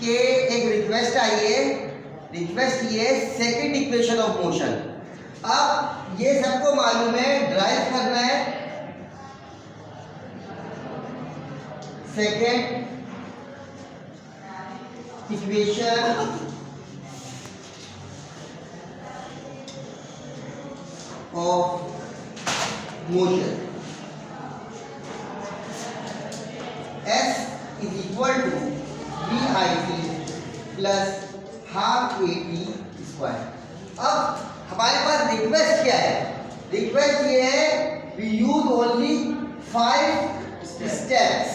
कि एक रिक्वेस्ट आई है, रिक्वेस्ट ये सेकंड इक्वेशन ऑफ मोशन। अब ये सबको मालूम है ड्राइव करना है second equation of motion. S is equal to VIT plus half AT square. अब हमारे पास रिक्वेस्ट क्या है? रिक्वेस्ट ये है we use only 5 steps।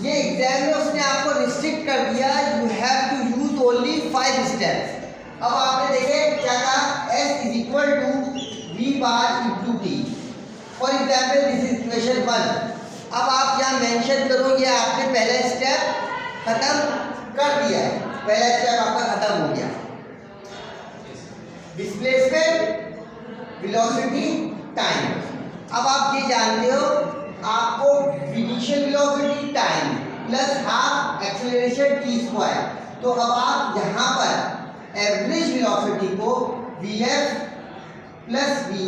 ये एग्जाम में उसने आपको रिस्ट्रिक्ट कर दिया, you have to use only 5 steps। अब आपने देखे क्या कहा, S is equal to V bar into T। For example this is equation 1। अब आप यहाँ मेंशन करोगे आपने पहला स्टेप खत्म कर दिया है, पहला स्टेप आपका खत्म हो गया। Displacement, velocity, time. अब आप ये जानते हो आपको initial velocity time plus half acceleration T square. तो अब आप यहाँ पर एवरेज वेलोसिटी को Vf प्लस Vi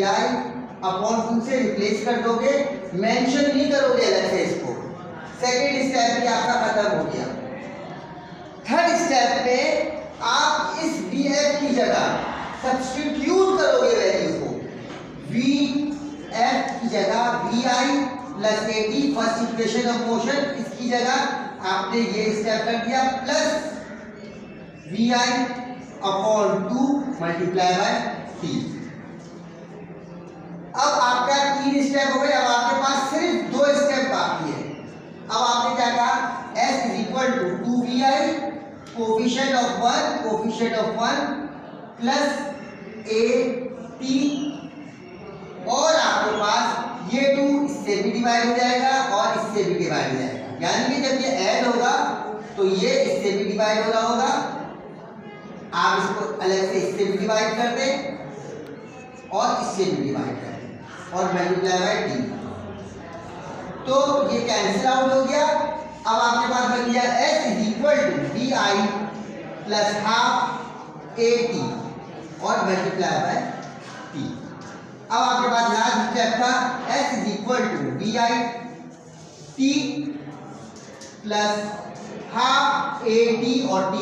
अपॉन 2 से रिप्लेस कर दोगे, मेंशन नहीं करोगे अलग से इसको। सेकेंड स्टेप भी आपका खत्म हो गया। थर्ड स्टेप पे आप इस Vf की जगह सब्स्टिट्यूट करोगे वैल्यू को, Vf की जगह Vi plus AT first equation of motion, इसकी जगह आपने ये स्टेप कर दिया plus Vi upon 2 multiply by T। अब आपका 3 स्टेप हो गए, अब आपके पास सिर्फ 2 स्टेप बाकी है। अब आपने क्या कहा, S is equal to 2Vi coefficient of 1 plus AT, और आपके पास ये 2 इससे भी डिवाइड हो जाएगा और इससे भी डिवाइड हो जाएगा, यानी कि जब ये ऐड होगा तो ये इससे भी डिवाइड हो रहा होगा, आप इसको अलग से इससे भी डिवाइड कर दें और इससे भी डिवाइड कर दें और मल्टीप्लाई बाय T। तो ये कैंसिल आउट हो गया। अब आपके पास बन गया S is equal to Vi plus half AT और मल्टीप्लाई बाय T। अब आपके पास लास्ट स्टेप था S is equal to Vi T plus half AT और T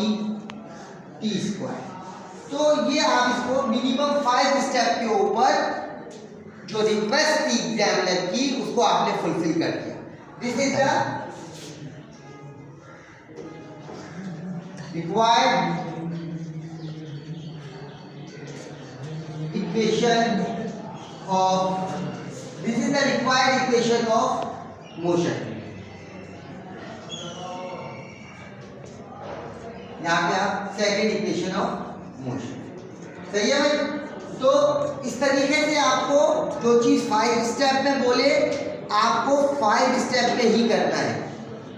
स्क्वायर। तो ये आप इसको मिनिमम 5 स्टेप के ऊपर जो रिक्वेस्ट थी एग्जामिनर की उसको आपने फुलफिल कर दिया। This is the required equation of motion. यहाँ पे आप सेकेंड इक्वेशन ऑफ मोशन, सही है भाई। तो इस तरीके से आपको जो चीज़ 5 स्टेप में बोले आपको 5 स्टेप पे ही करना है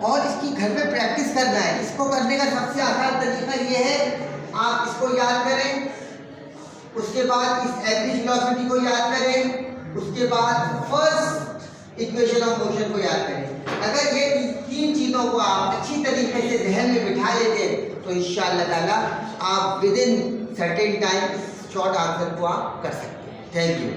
और इसकी घर पे प्रैक्टिस करना है। इसको करने का सबसे आसान तरीका ये है, आप इसको याद करें, उसके बाद इस एवरेज वेलोसिटी को याद करें, उसके बाद फर्स्ट इक्वेशन ऑफ मोशन को याद करें। अगर ये 3 चीज़ों को आप अच्छी तरीके से जहन में बिठा लेते तो इंशाअल्लाह ताला आप with in certain time short answer को आप कर सकते हैं। Thank you.